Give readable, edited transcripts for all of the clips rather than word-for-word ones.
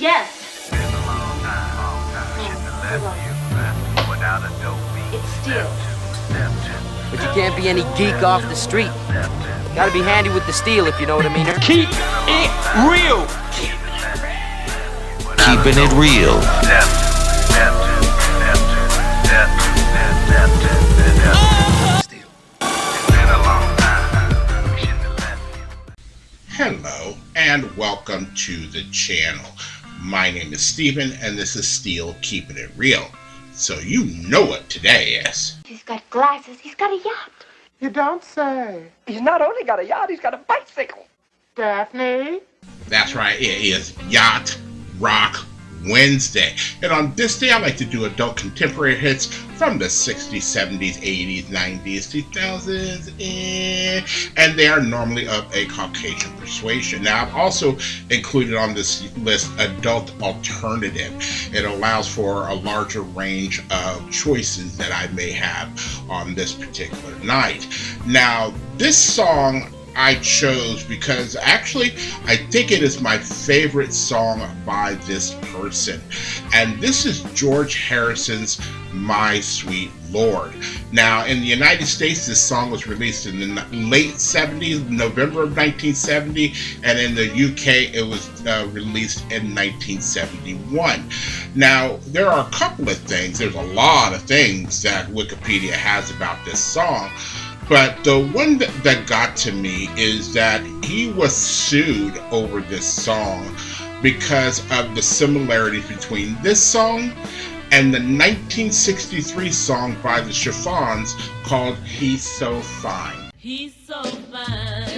Yes. It's steel. But you can't be any geek off the street. Gotta be handy with the steel, if you know what I mean. Keep it real. Keeping it real. Hello and welcome to the channel. My name is Steven and this is Steel Keeping It Real. So you know what today is. He's got glasses. He's got a yacht. You don't say. He's not only got a yacht, he's got a bicycle. Daphne? That's right, it is Yacht Rock Wednesday. And on this day I like to do adult contemporary hits from the 60s, 70s, 80s, 90s, 2000s, and they are normally of a Caucasian persuasion. Now I've also included on this list adult alternative. It allows for a larger range of choices that I may have on this particular night. Now this song I chose because actually I think it is my favorite song by this person, and this is George Harrison's My Sweet Lord. Now in the United States this song was released in the late 70s, November of 1970, and in the UK it was released in 1971. Now there are a couple of things, there's a lot of things that Wikipedia has about this song, but the one that got to me is that he was sued over this song because of the similarities between this song and the 1963 song by the Chiffons called He's So Fine. He's so fine.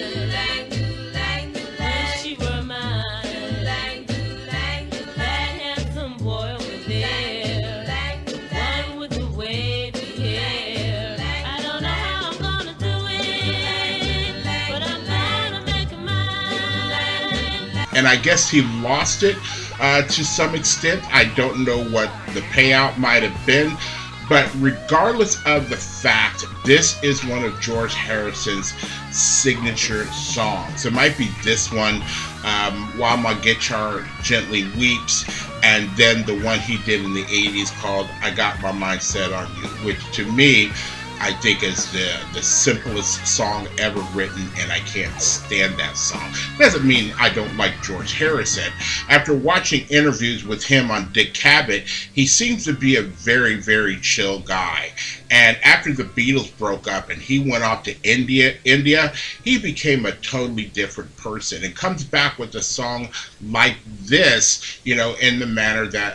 Wish she were mine. That handsome boy with hair. One with the wavy hair. I don't know how I'm gonna do it, but I'm gonna make it mine. And I guess he lost it to some extent. I don't know what the payout might have been, but regardless of the fact, this is one of George Harrison's signature songs. It might be this one, While My Guitar Gently Weeps, and then the one he did in the 80s called I Got My Mind Set on You, which to me I think is the simplest song ever written, and I can't stand that song. Doesn't mean I don't like George Harrison. After watching interviews with him on Dick Cavett, he seems to be a very, very chill guy. And after the Beatles broke up and he went off to India, he became a totally different person and comes back with a song like this, you know, in the manner that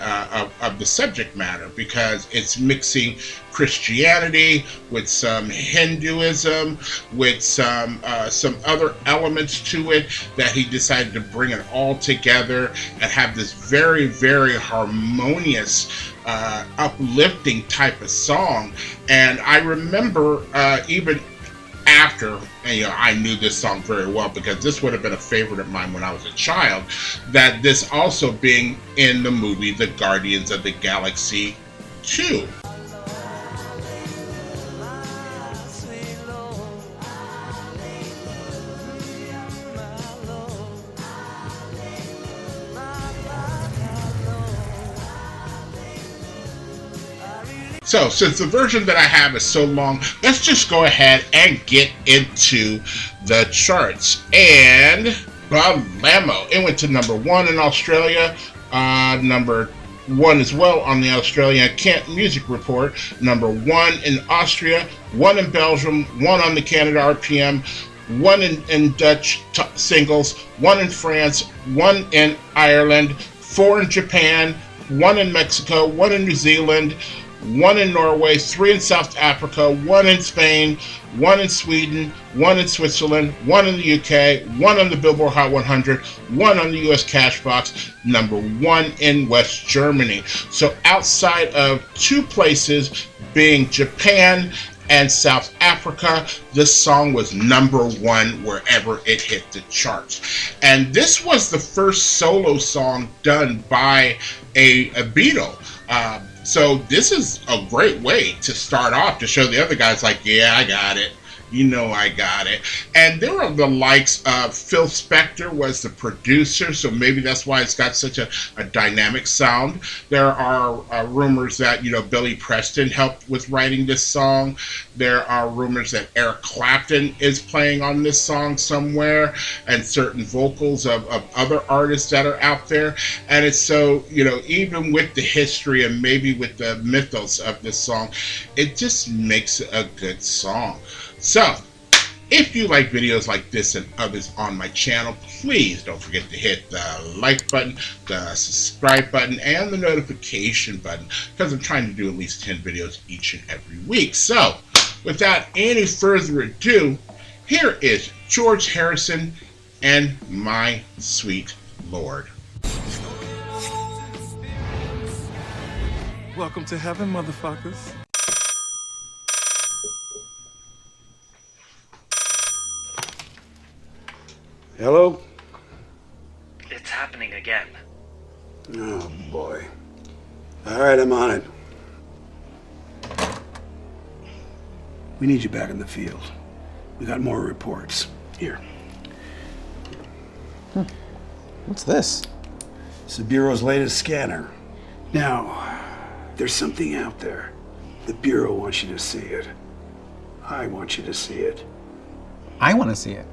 of the subject matter, because it's mixing Christianity with some Hinduism, with some other elements to it, that he decided to bring it all together and have this very, very harmonious, uplifting type of song. And I remember even after, and, you know, I knew this song very well because this would have been a favorite of mine when I was a child, that this also being in the movie The Guardians of the Galaxy 2. So, since the version that I have is so long, let's just go ahead and get into the charts. And Balamo, it went to number 1 in Australia, number 1 as well on the Australian Kent Music Report, number 1 in Austria, 1 in Belgium, 1 on the Canada RPM, 1 in Dutch singles, 1 in France, 1 in Ireland, 4 in Japan, 1 in Mexico, 1 in New Zealand, 1 in Norway, 3 in South Africa, 1 in Spain, 1 in Sweden, 1 in Switzerland, 1 in the UK, 1 on the Billboard Hot 100, 1 on the US Cashbox, number 1 in West Germany. So outside of 2 places being Japan and South Africa, this song was number 1 wherever it hit the charts. And this was the first solo song done by a Beatle. So this is a great way to start off, to show the other guys like, yeah, I got it. You know I got it. And there were the likes of Phil Spector was the producer, so maybe that's why it's got such a dynamic sound. There are rumors that, Billy Preston helped with writing this song. There are rumors that Eric Clapton is playing on this song somewhere, and certain vocals of other artists that are out there. And it's so, even with the history and maybe with the mythos of this song, it just makes a good song. So, if you like videos like this and others on my channel, please don't forget to hit the like button, the subscribe button, and the notification button, because I'm trying to do at least 10 videos each and every week. So, without any further ado, here is George Harrison and My Sweet Lord. Welcome to heaven, motherfuckers. Hello? It's happening again. Oh, boy. All right, I'm on it. We need you back in the field. We got more reports. Here. What's this? It's the Bureau's latest scanner. Now, there's something out there. The Bureau wants you to see it. I want you to see it. I want to see it.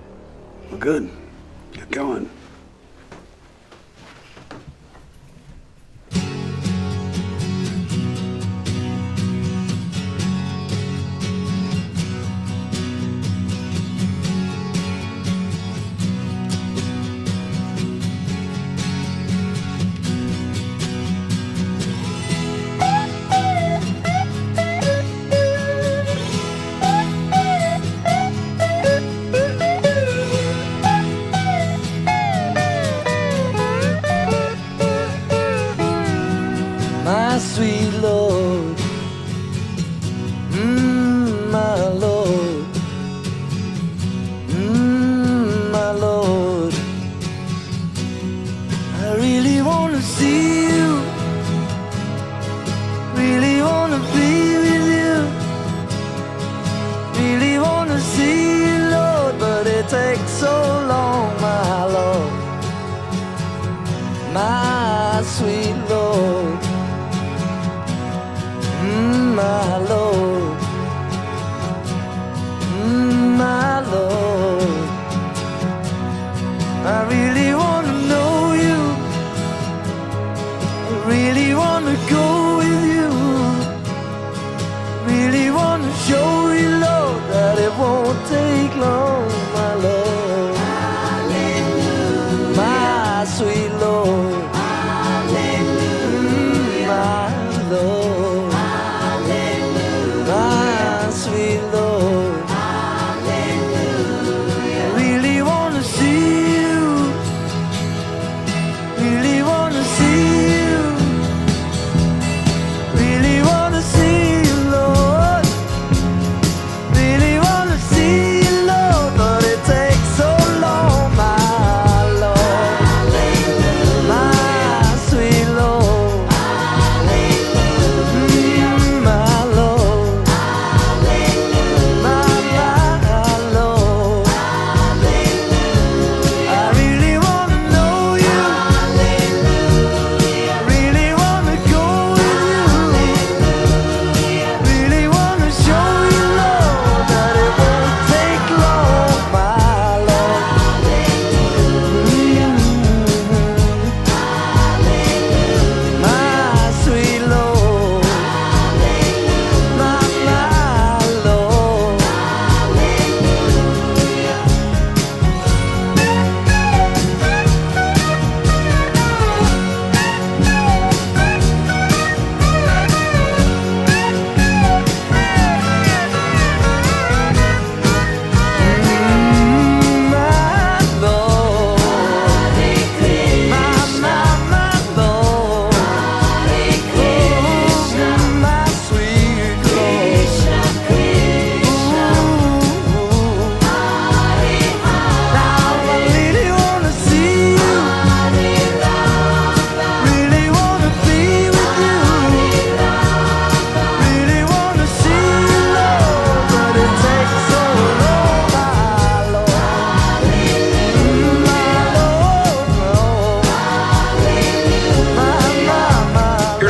Well, good. Get going. My sweet Lord, my Lord, my Lord, I really want to see you, really want to be with you, really want to see you, Lord, but it takes so long, my Lord, my sweet Lord. My Lord, my Lord, I really want to know you, I really want to go with you, really want to show you, Lord, that it won't take long, my Lord, hallelujah, my sweet Lord, hallelujah, my Lord. Sweet Lord, hallelujah. I really want to see you, really want to see you, really want to see you, Lord, really want to see you, Lord, but it takes so long, my Lord, hallelujah.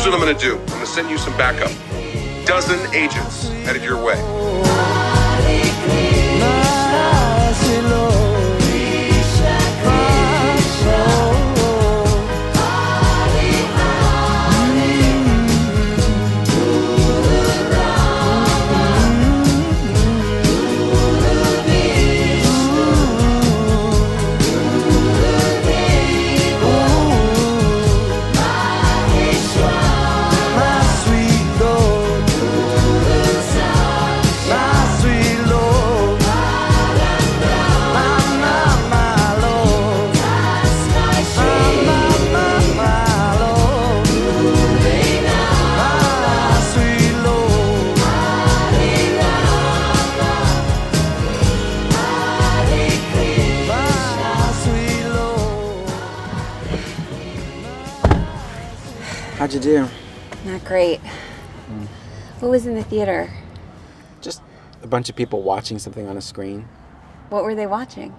what I'm gonna do. I'm gonna send you some backup. Dozen agents headed your way. My sweet Lord, my soul. How'd you do? Not great. What was in the theater? Just a bunch of people watching something on a screen. What were they watching?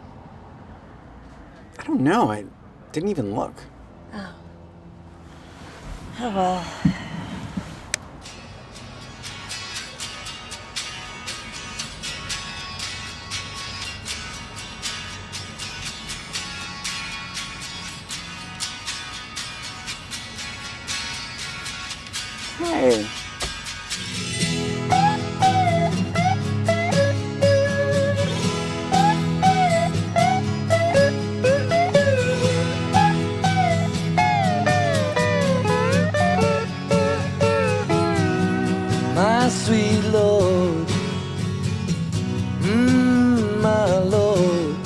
I don't know. I didn't even look. Oh. Oh well. Hey. My sweet Lord, my Lord,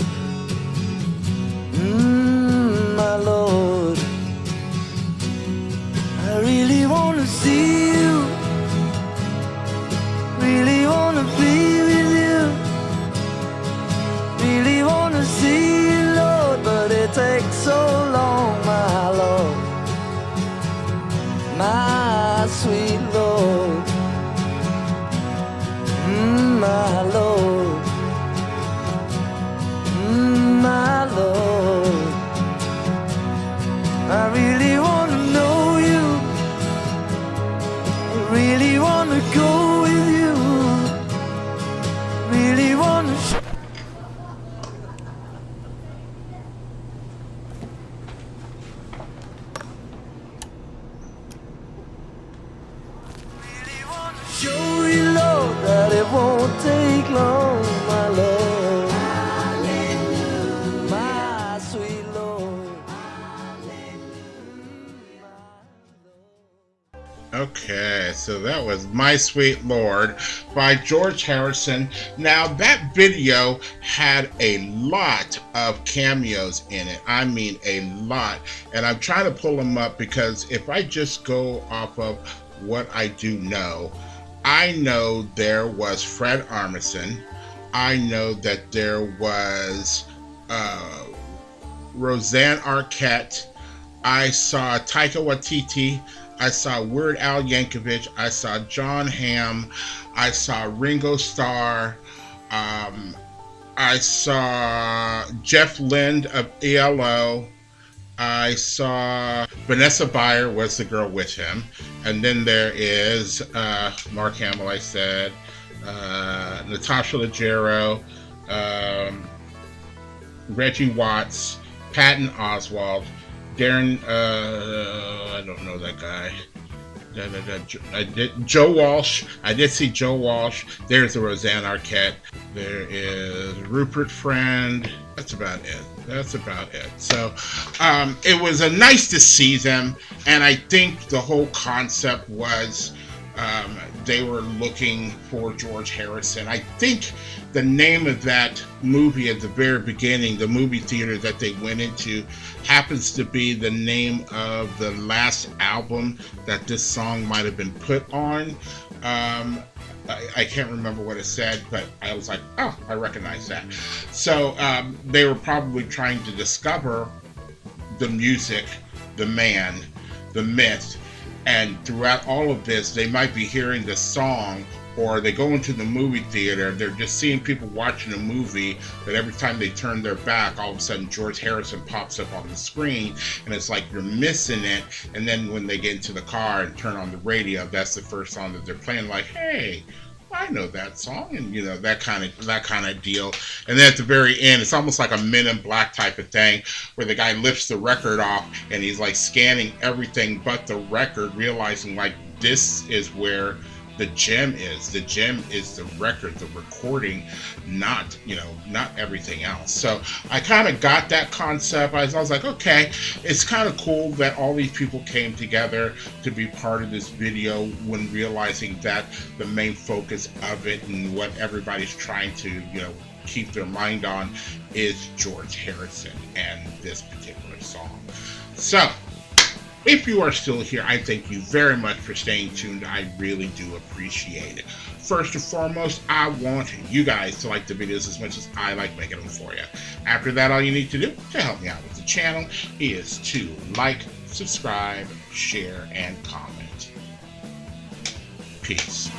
my Lord. I really want to see you, really want to be with you, really want to see you, Lord, but it takes so long, my Lord, my sweet Lord. My Lord, my Lord, I really want to know you, I really want to go with you, really want to show you, Lord, that it won't take long, my Lord. Hallelujah. My sweet Lord. Okay, so that was My Sweet Lord by George Harrison. Now, that video had a lot of cameos in it. I mean, a lot. And I'm trying to pull them up because if I just go off of what I do know, I know there was Fred Armisen. I know that there was Roseanne Arquette. I saw Taika Waititi. I saw Weird Al Yankovic. I saw John Hamm. I saw Ringo Starr. I saw Jeff Lynne of ELO. I saw Vanessa Bayer was the girl with him. And then there is Mark Hamill, I said, Natasha Leggero, Reggie Watts, Patton Oswalt, Darren, I don't know that guy. Joe Walsh. I did see Joe Walsh. There's the Roseanne Arquette. There is Rupert Friend. That's about it. So it was nice to see them, and I think the whole concept was they were looking for George Harrison. I think the name of that movie at the very beginning, the movie theater that they went into, happens to be the name of the last album that this song might have been put on. I can't remember what it said, but I was like, oh, I recognize that. So they were probably trying to discover the music, the man, the myth, and throughout all of this, they might be hearing the song or they go into the movie theater, they're just seeing people watching a movie, but every time they turn their back, all of a sudden George Harrison pops up on the screen, and it's like you're missing it. And then when they get into the car and turn on the radio, that's the first song that they're playing, like, hey, I know that song, and you know, that kind of deal. And then at the very end, it's almost like a Men in Black type of thing, where the guy lifts the record off and he's like scanning everything but the record, realizing like this is where the gem is. The gem is the record, the recording, not, you know, not everything else. So I kind of got that concept. I was like, okay, it's kind of cool that all these people came together to be part of this video, when realizing that the main focus of it and what everybody's trying to, you know, keep their mind on is George Harrison and this particular song. So if you are still here, I thank you very much for staying tuned. I really do appreciate it. First and foremost, I want you guys to like the videos as much as I like making them for you. After that, all you need to do to help me out with the channel is to like, subscribe, share, and comment. Peace.